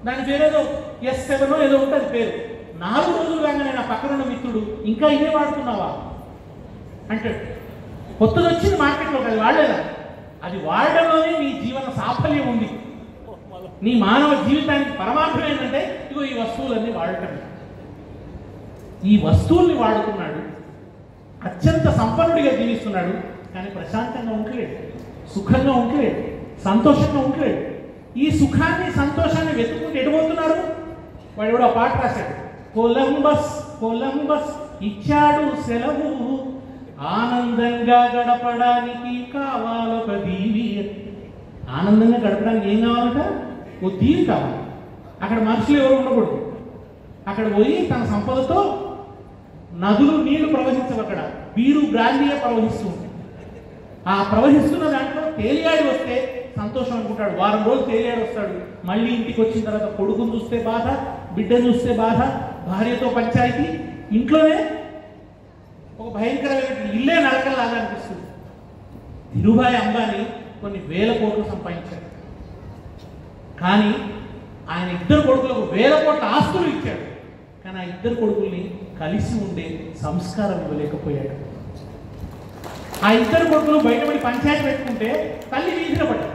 దాని పేరేదో S7 ఏదో ఉంటుంది పేరు. 4 రోజులు కాగానే నా పక్కనున్న మిత్రుడు ఇంకా ఇదే వాడుతున్నావా అంటాడు. కొత్తది వచ్చింది మార్కెట్లోకి, అది వాడలేదా? అది వాడడంలోనే నీ జీవన సాఫల్యం ఉంది. నీ మానవ జీవితానికి పరమార్థం ఏంటంటే ఇగో ఈ వస్తువులన్నీ వాడటం. ఈ వస్తువుల్ని వాడుతున్నాడు, అత్యంత సంపన్నుడిగా జీవిస్తున్నాడు, కానీ ప్రశాంతంగా ఉండలేడు, సుఖంగా ఉండలేడు, సంతోషంగా ఉండలేడు. ఈ సుఖాన్ని సంతోషాన్ని వెతుక్కుంటూ ఎడిపోతున్నాడు. వాడు ఎవడో పాట రాశాడు, కొలంబస్ కొలంబస్ ఇచ్చాడు సెలవు, ఆనందంగా గడపడానికి కావాలొక దీవి. ఆనందంగా గడపడానికి ఏం కావాలట? ఓ దీవి కావాలి. అక్కడ మనుషులు ఎవరు ఉండకూడదు. అక్కడ పోయి తన సంపదతో నదులు నీళ్లు ప్రవహించవు, అక్కడ బీరు బ్రాండీయే ప్రవహిస్తూ ఉంటుంది. ఆ ప్రవహిస్తున్న దాంట్లో తేలియాడి వస్తే సంతోషం అనుకుంటాడు. వారం రోజులు తేలియాడి వస్తాడు. మళ్ళీ ఇంటికి వచ్చిన తర్వాత కొడుకును చూస్తే బాధ, బిడ్డను చూస్తే బాధ, భార్యతో పంచాయతీ, ఇంట్లోనే ఒక భయంకరమైన ఇల్లే నరకల్లాగా అనిపిస్తుంది. ధీరుభాయ్ అంబానీ కొన్ని వేల కోట్లు సంపాదించాడు, కానీ ఆయన 2 కొడుకులకు 1000 కోట్ల ఆస్తులు ఇచ్చాడు. కానీ ఆ 2 కొడుకుల్ని కలిసి ఉండే సంస్కారం ఇవ్వలేకపోయాడు. ఆ 2 కొడుకులు బయటపడి పంచాయతీ పెట్టుకుంటే తల్లి వీధిన పడ్డాడు.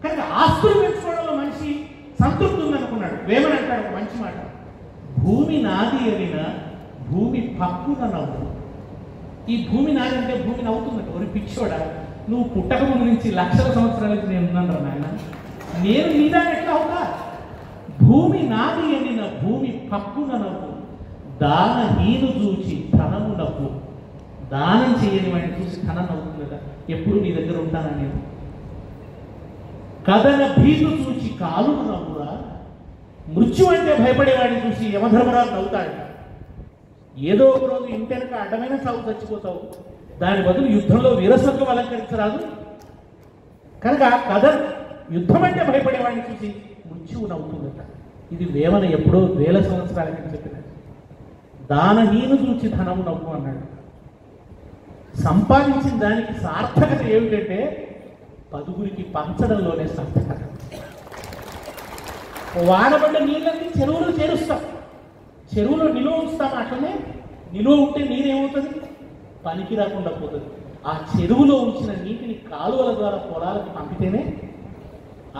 కనుక ఆస్తులు పెంచుకోవడంలో మనిషి సంతృప్తి ఉందనుకున్నాడు. వేమన అంటాడు ఒక మంచి మాట, భూమి నాది అనిన భూమి పక్కున నవ్వు. ఈ భూమి నాది అంటే భూమి నవ్వుతుందట. ఒక పిచ్చోడా, నువ్వు పుట్టక ముందు నుంచి లక్షల సంవత్సరాలకి నేను ఉన్నాను నాయన, నేను నీదాన్ని ఎట్లా అవుతా? భూమి నాది అనిన భూమి పక్కున నవ్వు, దానహీను చూచి ధనము నవ్వు. దానం చేయని వాడిని చూసి ధనం నవ్వుతుంది కదా, ఎప్పుడు నీ దగ్గర ఉంటానని. నేను కథన భీతు చూచి కాలును నవ్వురా, మృత్యు అంటే భయపడేవాడిని చూసి యమధర్మరాజు నవ్వుతాడు. ఏదో ఒక రోజు ఇంటెనక అడ్డమైన చావు చచ్చిపోతావు, దాని బదులు యుద్ధంలో వీరస్వర్గం అలంకరించరాదు. కనుక కథ యుద్ధం అంటే భయపడేవాడిని చూసి మృత్యువు నవ్వుతుందట. ఇది వేమన ఎప్పుడో 1000 సంవత్సరాల క్రితం చెప్పినది. దానహీను చూచి ధనము నవ్వు అన్నాడు. సంపాదించిన దానికి సార్థకత ఏమిటంటే 10గురికి పంచడంలోనే సార్థకత. వాడబడ్డ నీళ్ళని చెరువులో చేరుస్తాం, చెరువులో నిలువ ఉంచుతాం. అట్లనే నిలువ ఉంటే నీరేమవుతుంది? పనికి రాకుండా పోతుంది. ఆ చెరువులో ఉంచిన నీటిని కాలువల ద్వారా పొలాలకు పంపితేనే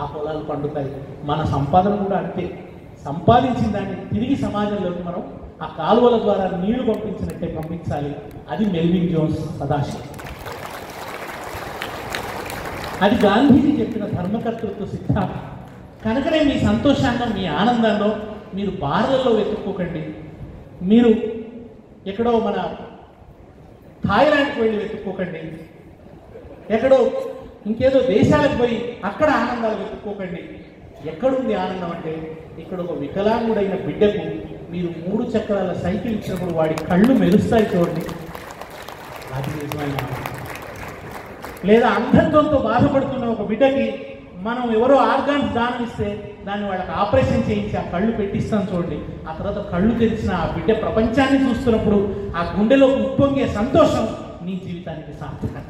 ఆ పొలాలు పండుతాయి. మన సంపాదన కూడా అంతే. సంపాదించిన దాన్ని తిరిగి సమాజంలోకి మనం ఆ కాలువల ద్వారా నీళ్లు పంపించినట్టే పంపించాలి. అది మెల్విన్ జోన్స్ సదాశయం. అది గాంధీజీ చెప్పిన ధర్మకర్తృత్వ సిద్ధాంతం. కనుకనే మీ సంతోషాన్ని, మీ ఆనందాన్ని మీరు బార్లలో వెతుక్కోకండి. మీరు ఎక్కడో మన థాయిలాండ్కి వెళ్ళి వెతుక్కోకండి. ఎక్కడో ఇంకేదో దేశాలకు పోయి అక్కడ ఆనందాలు వెతుక్కోకండి. ఎక్కడుంది ఆనందం అంటే, ఇక్కడ ఒక వికలాంగుడైన బిడ్డకు మీరు 3 చక్రాల సైకిల్ ఇచ్చినప్పుడు వాడి కళ్ళు మెరుస్తాయి చూడండి, అది నిజమైన ఆనందం. లేదా అంధత్వంతో బాధపడుతున్న ఒక బిడ్డకి మనం ఎవరో ఆర్గాన్స్ దానం ఇస్తే దాన్ని వాళ్ళకి ఆపరేషన్ చేయించి ఆ కళ్ళు పెట్టిస్తాం చూడండి. ఆ తర్వాత కళ్ళు తెరిచిన ఆ బిడ్డ ప్రపంచాన్ని చూస్తున్నప్పుడు ఆ గుండెలో ఉప్పొంగే సంతోషం నీ జీవితానికి సార్థకత.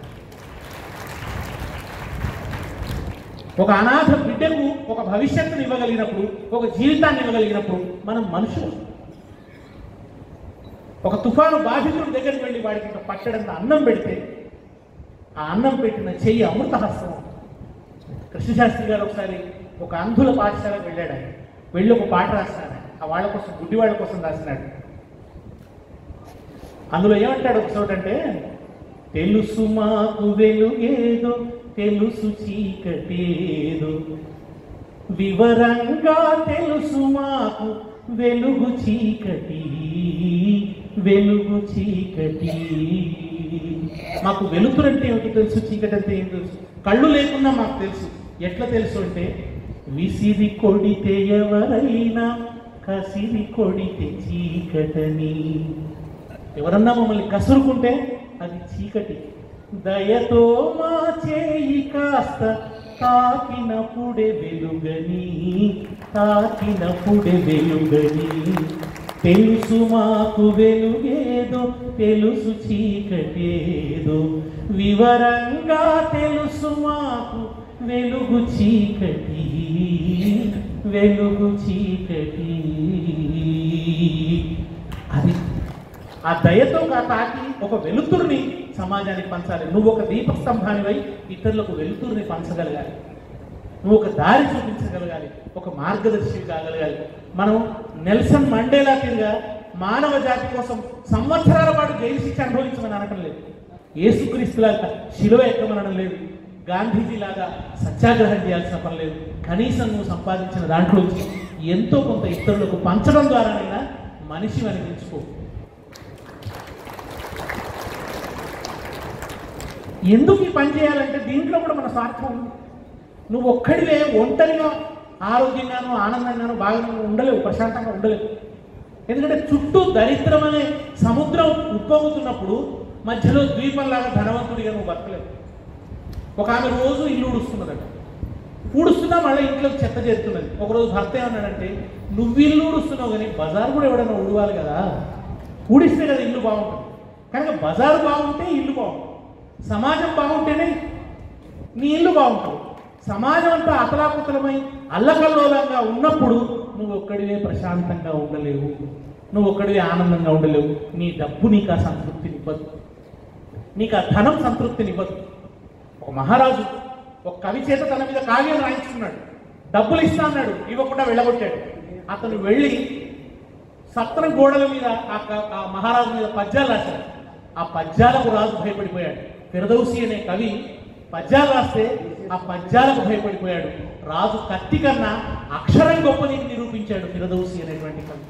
ఒక అనాథ బిడ్డకు ఒక భవిష్యత్తును ఇవ్వగలిగినప్పుడు, ఒక జీవితాన్ని ఇవ్వగలిగినప్పుడు మనం మనుషులు. ఒక తుఫాను బాధితుడి దగ్గరికి వెళ్ళి వాడికి ఒక పట్టడంత అన్నం పెడితే ఆ అన్నం పెట్టిన చెయ్యి అమృతహస్తం. కృష్ణశాస్త్రి గారు ఒకసారి ఒక అంధుల పాఠశాలకు వెళ్ళాడు. ఆయన వెళ్ళి ఒక పాట రాసినాడు. ఆ వాళ్ళ కోసం, గుడ్డివాళ్ళ కోసం రాసినాడు. అందులో ఏమంటాడు ఒక చోట అంటే, తెలుసు మాకు వెలుగేదో, తెలుసు చీకటేదో, వివరంగా తెలుసు మాకు వెలుగు చీకటి, వెలుగు చీకటి. మాకు వెలుతురంటే ఏమిటో తెలుసు, చీకటి అంటే ఏం తెలుసు. కళ్ళు లేకున్నా మాకు తెలుసు. ఎట్లా తెలుసు అంటే, విసిరి కొడితే ఎవరైనా కసిరి కొడితే చీకటని. ఎవరన్నా మమ్మల్ని కసురుకుంటే అది చీకటి. దయతో మా చేయి కాస్త తాకినప్పుడే వెలుగని, తాకినప్పుడే వెలుగని. తెలుసు మాకు వెలుగేదో, తెలుసు చీకటేదో, వివరంగా తెలుసు మాకు వెలుగు చీకటి వెలుగు చీకటి. అది ఆ దయతో తాకి ఒక వెలుతురుని సమాజానికి పంచాలి. నువ్వు ఒక దీపస్తంభానివై ఇతరులకు వెలుతురుని పంచగలగాలి. నువ్వు ఒక దారి చూపించగలగాలి, ఒక మార్గదర్శి కాగలగాలి. మనం నెల్సన్ మండేలా తిరిగా మానవ జాతి కోసం సంవత్సరాల పాటు జైలు శిక్ష అనుభవించమని అనటం లేదు. యేసుక్రీస్తులాగా శిలువ ఎక్కమనడం లేదు. గాంధీజీలాగా సత్యాగ్రహం చేయాల్సిన పని లేదు. కనీసం నువ్వు సంపాదించిన దాంట్లో ఎంతో కొంత ఇతరులకు పంచడం ద్వారానైనా మనిషి అనిపించుకో. ఎందుకు ఈ పని చేయాలంటే దీంట్లో కూడా మన స్వార్థం ఉంది. నువ్వు ఒక్కడివే ఒంటరిగా ఆరోగ్యంగానూ ఆనందంగానూ బాగా ఉండలేవు, ప్రశాంతంగా ఉండలేవు. ఎందుకంటే చుట్టూ దరిద్రం అనే సముద్రం ఉప్పొంగుతున్నప్పుడు మధ్యలో ద్వీపంలాగా ధనవంతుడిగా నువ్వు బతకలేవు. ఒక ఆమె రోజు ఇల్లు ఊడుస్తున్నదట. ఊడుస్తున్నా మళ్ళీ ఇంట్లోకి చెత్త చేరుతున్నది. ఒకరోజు భర్త ఏమన్నాడంటే, నువ్వు ఇల్లు ఊడుస్తున్నావు కానీ బజారు కూడా ఎవడన్నా ఊడవాలి కదా, ఊడిస్తే కదా ఇల్లు బాగుంటుంది. కనుక బజారు బాగుంటే ఇల్లు బాగుంటుంది, సమాజం బాగుంటేనే నీ ఇల్లు బాగుంటుంది. సమాజం అంతా అతలాకుతలమై అల్లకల్లోలంగా ఉన్నప్పుడు నువ్వు ఒక్కడివే ప్రశాంతంగా ఉండలేవు, నువ్వు ఒక్కడివే ఆనందంగా ఉండలేవు. నీ డబ్బు నీకు ఆ సంతృప్తినివ్వదు, నీకు ఆ ధనం సంతృప్తినివ్వదు. ఒక మహారాజు ఒక కవి చేత తన మీద కావ్యం రాయించుకున్నాడు. డబ్బులు ఇస్తా అన్నాడు, ఇవ్వకుండా వెళ్ళగొట్టాడు. అతను వెళ్ళి సత్రం గోడల మీద ఆ మహారాజు మీద పద్యాలు రాశాడు. ఆ పద్యాలకు రాజు భయపడిపోయాడు. ఫిర్దౌసి అనే కవి పద్యాలు రాస్తే ఆ పద్యాలకు భయపడిపోయాడు. రాజు కత్తి కన్నా అక్షరం గొప్పని నిరూపించాడు ఫిర్దౌసి అనేటువంటి కవి.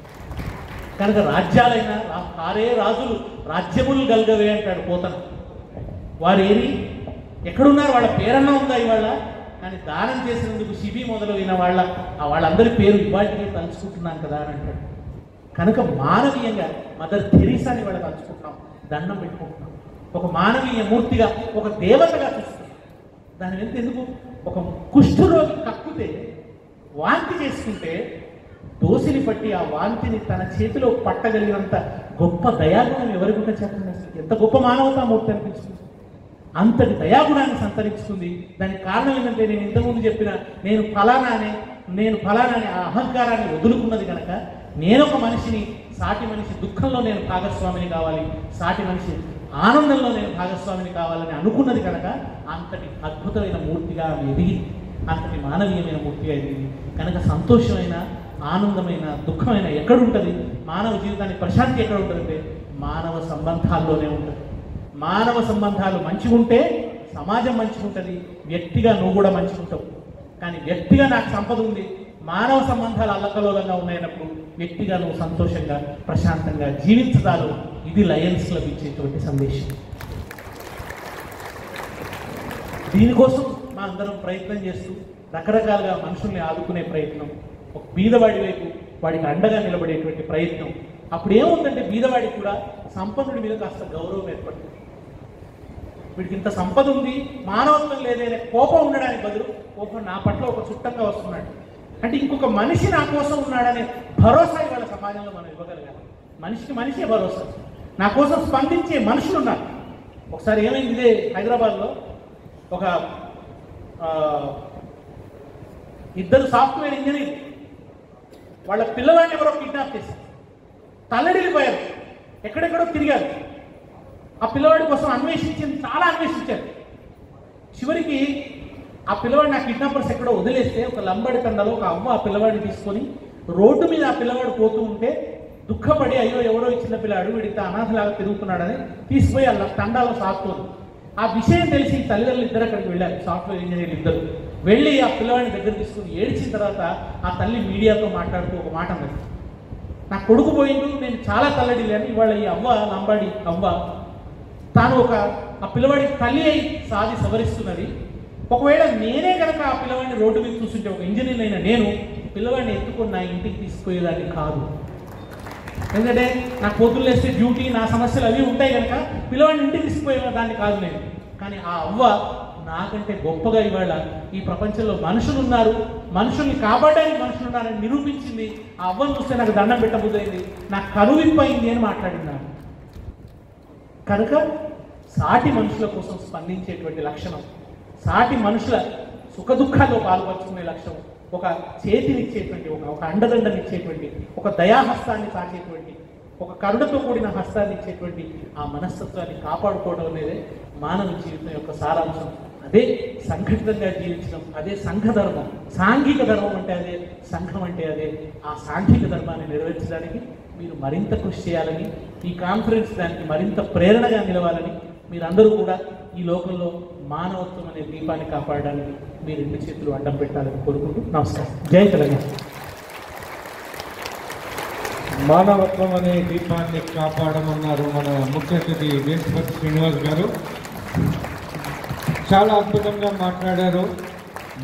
కనుక రాజ్యాలైనా కారే రాజులు రాజ్యములు గల్గవే అంటాడు పోతన. వారేరి ఎక్కడున్నారు, వాళ్ళ పేరన్నా ఉందా ఇవాళ? కానీ దానం చేసినందుకు శిబి మొదలైన వాళ్ళందరి పేరు ఇవాటికి తలుచుకుంటున్నాం కదా అని అంటాడు. కనుక మానవీయంగా మదర్ థెరీసాని వాళ్ళకి తలుచుకుంటున్నాం, దండం పెట్టుకుంటున్నాం. ఒక మానవీయ మూర్తిగా, ఒక దేవతగా చూస్తున్నాం. దాని వెంట ఎందుకు? ఒక కుష్ఠరోగి కక్కుతే వాంతి చేసుకుంటే దోసిని పట్టి ఆ వాంతిని తన చేతిలో పట్టగలిగినంత గొప్ప దయాగుణం ఎవరికి ఉంటే చెప్పండి. అసలు ఎంత గొప్ప మానవతా మూర్తి అనిపించుకుంది, అంతటి దయాగుణాన్ని సంతరించుకుంది. దానికి కారణం ఏంటంటే నేను ఇంతకుముందు చెప్పిన నేను ఫలానా అనే ఆ అహంకారాన్ని వదులుకున్నది కనుక నేను ఒక మనిషిని, సాటి మనిషి దుఃఖంలో నేను భాగస్వామిని కావాలి, సాటి మనిషి ఆనందంలో నేను భాగస్వామిని కావాలని అనుకున్నది కనుక అంతటి అద్భుతమైన మూర్తిగా ఎదిగి, అంతటి మానవీయమైన మూర్తిగా ఎదిగింది. కనుక సంతోషమైన, ఆనందమైన, దుఃఖమైన ఎక్కడుంటుంది? మానవ జీవితానికి ప్రశాంతి ఎక్కడ ఉంటుందంటే మానవ సంబంధాల్లోనే ఉంటుంది. మానవ సంబంధాలు మంచిగా ఉంటే సమాజం మంచిగా ఉంటుంది, వ్యక్తిగా నువ్వు కూడా మంచిగా ఉంటావు. కానీ వ్యక్తిగా నాకు సంపద ఉంది, మానవ సంబంధాలు అల్లకల్లోలంగా ఉన్నాయన్నప్పుడు వ్యక్తిగా నువ్వు సంతోషంగా, ప్రశాంతంగా జీవించదాలు. ఇది లయన్స్ క్లబ్ ఇచ్చేటువంటి సందేశం. దీనికోసం మా అందరం ప్రయత్నం చేస్తూ రకరకాలుగా మనుషుల్ని ఆదుకునే ప్రయత్నం, ఒక బీదవాడి వైపు వాడికి అండగా నిలబడేటువంటి ప్రయత్నం. అప్పుడు ఏముందంటే బీదవాడికి కూడా సంపన్నుడి మీద కాస్త గౌరవం ఏర్పడుతుంది. వీడికి ఇంత సంపద ఉంది, మానవత్వం లేదనే కోపం ఉండడానికి బదులు కోపం నా పట్ల ఒక చుట్టంగా వస్తున్నాడు అంటే ఇంకొక మనిషి నా కోసం ఉన్నాడనే భరోసా ఇవాళ సమాజంలో మనం ఇవ్వగలగాలి. మనిషికి మనిషే భరోసా, నా కోసం స్పందించే మనుషులు ఉన్నారు. ఒకసారి ఏమైంది, ఇదే హైదరాబాద్లో ఒక ఇద్దరు సాఫ్ట్వేర్ ఇంజనీర్ వాళ్ళ పిల్లవాడిని ఎవరో కిడ్నాప్ చేశారు, తల్లడిల్లిపోయారు, ఎక్కడెక్కడో తిరిగారు. ఆ పిల్లవాడి కోసం చాలా అన్వేషించారు. చివరికి ఆ పిల్లవాడిని ఆ కిడ్నాపర్స్ ఎక్కడో వదిలేస్తే ఒక లంబడి తండలో ఒక అవ్వ ఆ పిల్లవాడిని తీసుకొని రోడ్డు మీద ఆ పిల్లవాడు పోతూ ఉంటే దుఃఖపడి, అయ్యో ఎవరో ఇచ్చిన పిల్లాడు వీడితో అనాథలాగా తిరుగుతున్నాడని తీసుకుపోయి అలా తండాలో సాగుతుంది. ఆ విషయం తెలిసి తల్లిదండ్రులు ఇద్దరు అక్కడికి వెళ్ళారు, సాఫ్ట్వేర్ ఇంజనీర్లు ఇద్దరు వెళ్ళి ఆ పిల్లవాడిని దగ్గర తీసుకుని ఏడ్చిన తర్వాత ఆ తల్లి మీడియాతో మాట్లాడుతూ ఒక మాట అన్నది, నా కొడుకు పోయిండు, నేను చాలా తల్లడిల్లాను. ఇవాళ ఈ అవ్వ, లంబాడి అవ్వ, తాను ఆ పిల్లవాడి తల్లి అయి సాది సవరిస్తున్నది. ఒకవేళ నేనే కనుక ఆ పిల్లవాడిని రోడ్డు మీద చూస్తుంటే, ఒక ఇంజనీర్ అయినా నేను పిల్లవాడిని ఎత్తుకొని నా ఇంటికి తీసుకుపోయేదాన్ని కాదు. ఎందుకంటే నాకు పొద్దున్న లేస్తే డ్యూటీ, నా సమస్యలు అవి ఉంటాయి కనుక పిల్లవాడిని ఇంటికి తీసుకుపోయేదాన్ని కాదు నేను. కానీ ఆ అవ్వ నాకంటే గొప్పగా ఇవాళ ఈ ప్రపంచంలో మనుషులు ఉన్నారు, మనుషుల్ని కాపాడడానికి మనుషులు ఉన్నారని నిరూపించింది. ఆ అవ్వను చూస్తే నాకు దండం పెట్టబుద్దయింది, నాకు కనువిప్పయింది అని మాట్లాడినాను. కనుక సాటి మనుషుల కోసం స్పందించేటువంటి లక్షణం, సాటి మనుషుల సుఖ దుఃఖాల్లో పాల్పంచుకునే లక్ష్యం, ఒక చేతినిచ్చేటువంటి, ఒక అండదండనిచ్చేటువంటి, ఒక దయాహస్తాన్ని తాకేటువంటి, ఒక కరుణతో కూడిన హస్తాన్ని ఇచ్చేటువంటి ఆ మనస్తత్వాన్ని కాపాడుకోవడం అనేదే మానవ జీవితం యొక్క సారాంశం. అదే సంఘటితంగా జీవించడం, అదే సంఘ ధర్మం. సాంఘిక ధర్మం అంటే అదే, సంఘం అంటే అదే. ఆ సాంఘిక ధర్మాన్ని నెరవేర్చడానికి మీరు మరింత కృషి చేయాలని, ఈ కాన్ఫరెన్స్ దానికి మరింత ప్రేరణగా నిలవాలని, మీరందరూ కూడా ఈ లోకంలో మానవత్వం అనే దీపాన్ని కాపాడడానికి మీ రెండు చేతులు అడ్డం పెట్టాలని కోరుకుంటూ నమస్కారం. జై తెలంగాణ. మానవత్వం అనే దీపాన్ని కాపాడమన్నారు మన ముఖ్య అతిథి దేశపతి శ్రీనివాస్ గారు. చాలా అద్భుతంగా మాట్లాడారు.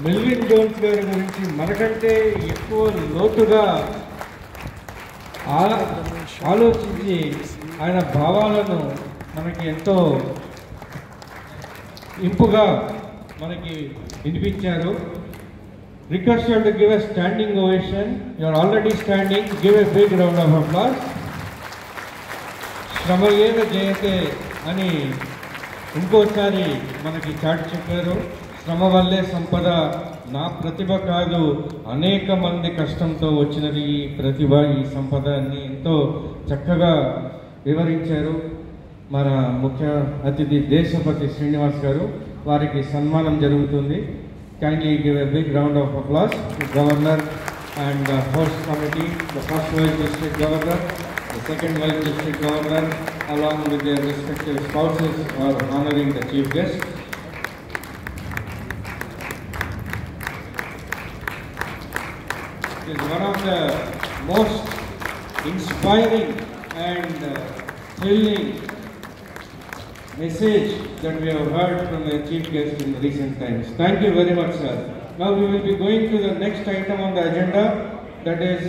మెల్విన్ జోన్స్ గారి గురించి మనకంటే ఎక్కువ లోతుగా ఆలోచించి ఆయన భావాలను మనకి ఎంతో ఇంపుగా మనకి వినిపించారు. Request you to give a standing ovation. You are already standing. Give a big round of applause. శ్రమయేవ జయతే అని ఇంకోసారి మనకి చాటి చెప్పారు. శ్రమ వల్లే సంపద, నా ప్రతిభ కాదు, అనేక మంది కష్టంతో వచ్చినది ఈ ప్రతిభ, ఈ సంపద అని ఎంతో చక్కగా వివరించారు మన ముఖ్య అతిథి దేశపతి శ్రీనివాస్ గారు. వారికి సన్మానం జరుగుతుంది. Kindly give a big round of applause to Governor and the host committee. The first Vice District Governor, the second Vice District Governor, along with their respective spouses, are honoring the chief guest. It is one of the most inspiring and thrilling message that we have heard from the chief guest in recent times. Thank you very much, sir. Now we will be going to the next item on the agenda, that is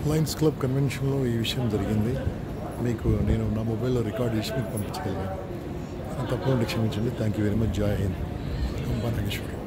Lions Club కన్వెన్షన్లో ఈ విషయం జరిగింది. మీకు నేను నా మొబైల్లో record చేసి మీకు పంపించగలిగాను. తప్పకుండా క్షమించండి. Thank you very much. జై హింద్. నాగేశ్వరం.